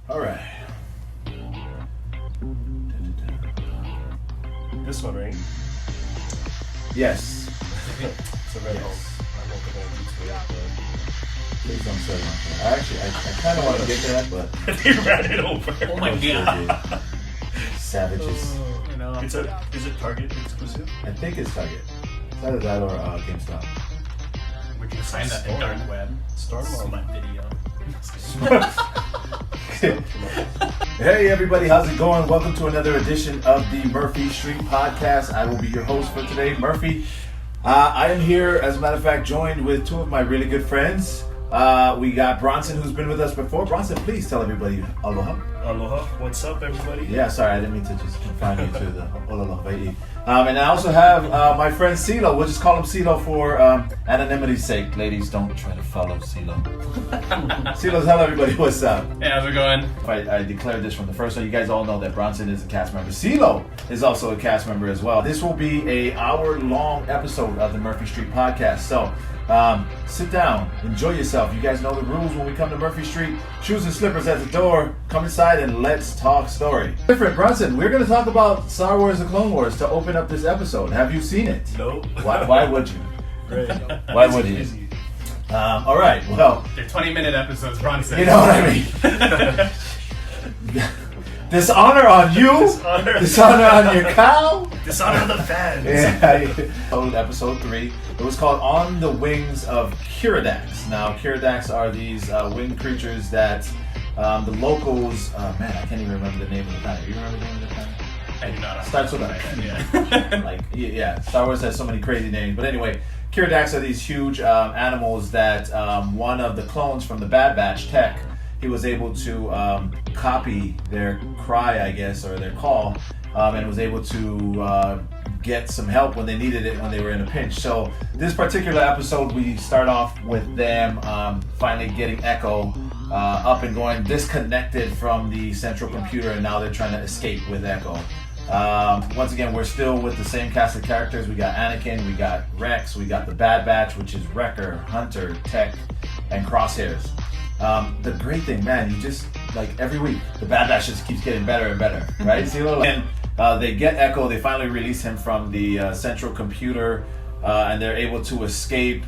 All right. This one, right? Yes. It's a red home. I don't think I need to, Please don't say that. Actually, I kind of want to get that, but but they ran it over. Oh my god. Savages. You know. Is it Target exclusive? I think it's Target. It's either that or GameStop. Would you find that in dark web? Storm Smut video. Hey everybody, how's it going? Welcome to another edition of the Murphy Street Podcast. I will be your host for today, Murphy. I am here, as a matter of fact, joined with two of my really good friends. We got Bronson, who's been with us before. Bronson, please tell everybody aloha. Aloha. What's up, everybody? Yeah, sorry, I didn't mean to just confine you to the aloha Hawaii. And I also have my friend CeeLo. We'll just call him CeeLo for anonymity's sake. Ladies, don't try to follow CeeLo. CeeLo, tell everybody what's up. Hey, how's it going? I declared this from the first one. You guys all know that Bronson is a cast member. CeeLo is also a cast member as well. This will be a hour-long episode of the Murphy Street Podcast. So sit down, enjoy yourself. You guys know the rules when we come to Murphy Street. Shoes and slippers at the door. Come inside and let's talk story. Different, Bronson. We're going to talk about Star Wars: The Clone Wars to open up this episode. Have you seen it? No. Why would you? Great. Why would you? Easy. All right. Well, They're 20-minute episodes, Bronson. you know what I mean. Dishonor on you. Dishonor on your cow. Dishonor the fans. Yeah. Episode 3. It was called On the Wings of Kiradax. Now, Kiradax are these winged creatures that the locals. Man, I can't even remember the name of the planet. You remember the name of the planet? I do not. Starts with a P. Yeah. Like, yeah, Star Wars has so many crazy names. But anyway, Kiradax are these huge animals that one of the clones from the Bad Batch, Tech, he was able to copy their cry, I guess, or their call, and was able to get some help when they needed it when they were in a pinch. So this particular episode, we start off with them finally getting Echo up and going, disconnected from the central computer, and now they're trying to escape with Echo. Once again, we're still with the same cast of characters. We got Anakin, we got Rex, we got the Bad Batch, which is Wrecker, Hunter, Tech, and Crosshairs. The great thing, man, you just, like, every week, the Bad Batch just keeps getting better and better, right? CeeLo? And they get Echo, they finally release him from the central computer, and they're able to escape.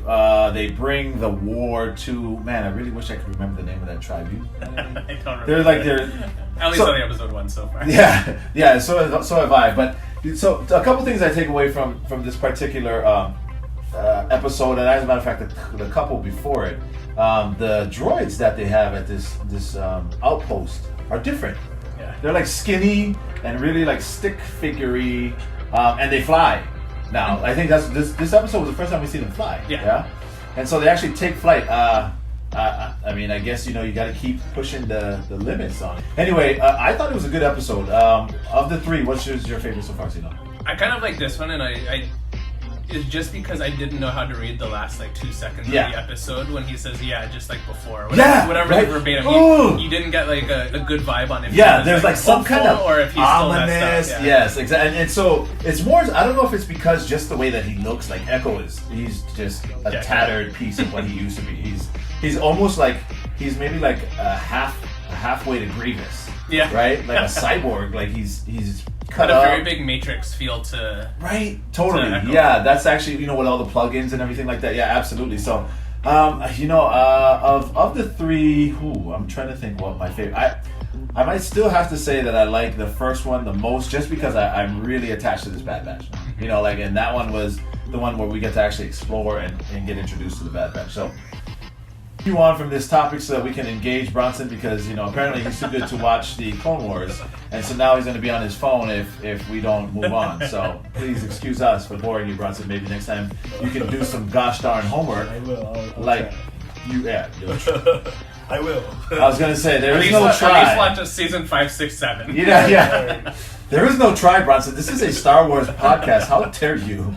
They bring the war to, man, I really wish I could remember the name of that tribe. I don't remember. They're At least on the episode 1 so far. Yeah, so have I. But so a couple things I take away from this particular episode, and as a matter of fact, the couple before it, the droids that they have at this outpost are different. Yeah. They're like skinny and really like stick figure-y, and they fly. Now, I think this episode was the first time we see them fly. Yeah. And so they actually take flight. I mean, I guess, you got to keep pushing the limits on it. Anyway, I thought it was a good episode. Of the 3, what's your favorite so far, CeeLo? I kind of like this one, and I it's just because I didn't know how to read the last 2 seconds of the episode when he says, yeah, just like before. Whatever right? the verbatim. You didn't get a good vibe on him. Yeah, there's like some kind of or if he's ominous. Still Yes, exactly. And so it's more, I don't know if it's because just the way that he looks, like Echo he's just a tattered piece of what he used to be. He's almost like, he's maybe like halfway to Grievous. Yeah. Right? Like a cyborg. Like he's cut a up. very big Matrix feel to... Right, totally. To Yeah, that's actually, with all the plugins and everything like that. Yeah, absolutely. So, of the 3, I'm trying to think what my favorite... I might still have to say that I like the first one the most, just because I'm really attached to this Bad Batch. And that one was the one where we get to actually explore and get introduced to the Bad Batch. So, you on from this topic so that we can engage Bronson, because apparently he's too good to watch the Clone Wars, and so now he's going to be on his phone if we don't move on. So please excuse us for boring you, Bronson. Maybe next time you can do some gosh darn homework. I will. I'll like try. you'll try. I will. I was going to say there is no At try. least watch us season 5, 6, 7. Yeah. There is no try, Bronson. This is a Star Wars podcast. How dare you?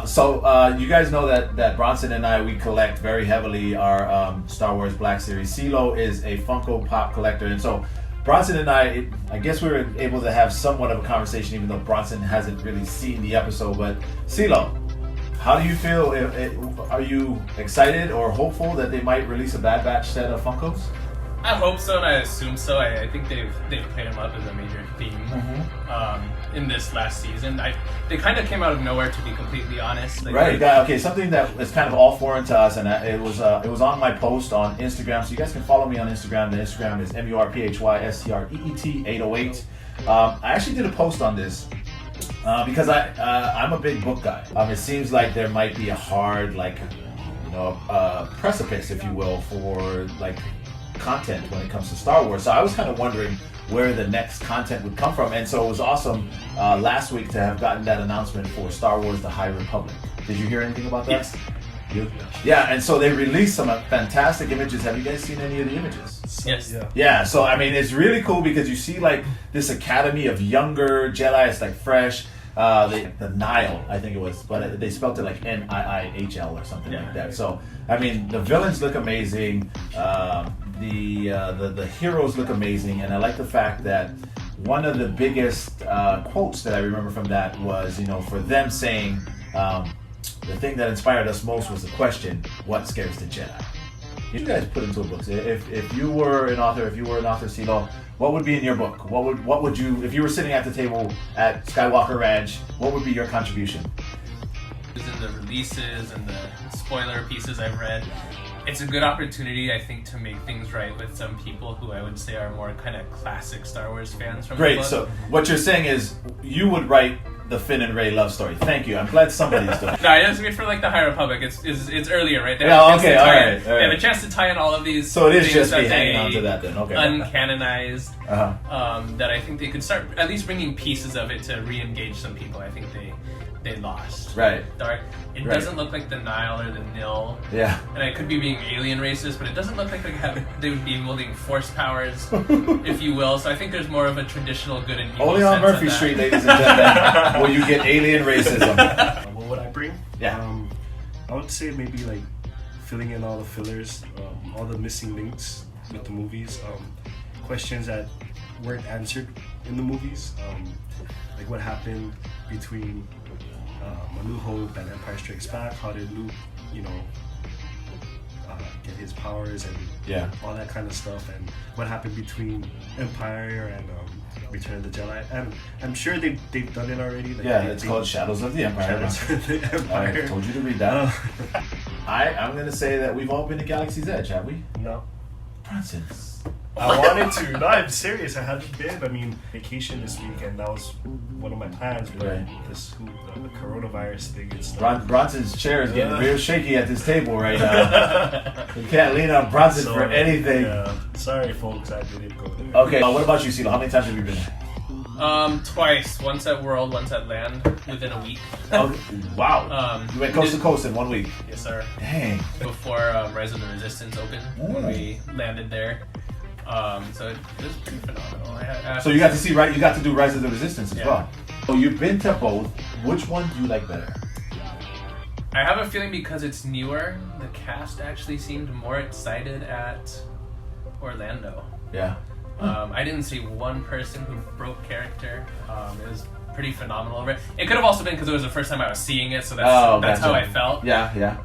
So you guys know that Bronson and I, we collect very heavily our Star Wars Black Series. CeeLo is a Funko Pop collector, and so Bronson and I guess we were able to have somewhat of a conversation, even though Bronson hasn't really seen the episode. But CeeLo, how do you feel? Are you excited or hopeful that they might release a Bad Batch set of Funkos? I hope so, and I assume so. I think they've played him up as a major theme in this last season. They kind of came out of nowhere, to be completely honest. Like, right. Okay. Something that is kind of all foreign to us, and it was on my post on Instagram, so you guys can follow me on Instagram. The Instagram is MURPHYSTREET 808. I actually did a post on this. Because I'm a big book guy. It seems like there might be a hard, precipice, if you will, for content when it comes to Star Wars. So I was kind of wondering where the next content would come from, and so it was awesome last week to have gotten that announcement for Star Wars: The High Republic. Did you hear anything about that? Yes. Yeah, and so they released some fantastic images. Have you guys seen any of the images? Yes. Yeah, so I mean, it's really cool because you see this academy of younger Jedi. It's fresh. The Nile, I think it was, but they spelled it NIIHL or something like that. So I mean, the villains look amazing. The heroes look amazing, and I like the fact that one of the biggest quotes that I remember from that was, for them saying, the thing that inspired us most was the question, what scares the Jedi? You guys put into a book. If you were an author, CeeLo, what would be in your book? What would you, if you were sitting at the table at Skywalker Ranch, what would be your contribution? In the releases and the spoiler pieces I've read, it's a good opportunity, I think, to make things right with some people who I would say are more kind of classic Star Wars fans from the Great. book. So what you're saying is you would write the Finn and Rey love story. Thank you. I'm glad somebody's doing it. No, I just mean for the High Republic. It's earlier, right? They Yeah, have a chance okay, to tie all in- right. They have a chance to tie in all of these. So it is things just that me hanging they on to that then. Okay. Uncanonized. Uh-huh. That I think they could start at least bringing pieces of it to re-engage some people. I think they lost. Right. It Right. doesn't look like the Nile or the Nil. Yeah. And I could be being alien racist, but it doesn't look like they would be wielding force powers, if you will. So I think there's more of a traditional good and evil. Only on sense of Murphy that. Street, ladies and gentlemen, will you get alien racism. What would I bring? Yeah. I would say maybe filling in all the fillers, all the missing links with the movies, questions that weren't answered in the movies, like what happened between A New Hope and Empire Strikes Back. How did Luke, get his powers and all that kind of stuff, and what happened between Empire and Return of the Jedi. And I'm sure they've done it already. It's called Shadows of the Empire. Shadows of the Empire. I told you to read that. I'm going to say that we've all been to Galaxy's Edge, have we? No. Bronson's. I wanted to. No, I'm serious. I hadn't been. I mean, vacation this weekend. That was one of my plans. But Right. the coronavirus thing is. Bronson's chair is getting real shaky at this table right now. You can't lean on Bronson for anything. Yeah. Sorry, folks. I didn't go there. Okay, what about you, CeeLo? How many times have you been? Twice. Once at World, once at Land, within a week. Oh, wow. You went coast to coast in 1 week. Yes, sir. Dang. Before Rise of the Resistance opened, when we landed there. So it was pretty phenomenal. So you got to see, you got to do Rise of the Resistance as Yeah. well. So you've been to both. Which one do you like better? I have a feeling because it's newer, the cast actually seemed more excited at Orlando. Yeah. I didn't see one person who broke character. It was pretty phenomenal over it. It could have also been because it was the first time I was seeing it, so that's how I felt. Yeah.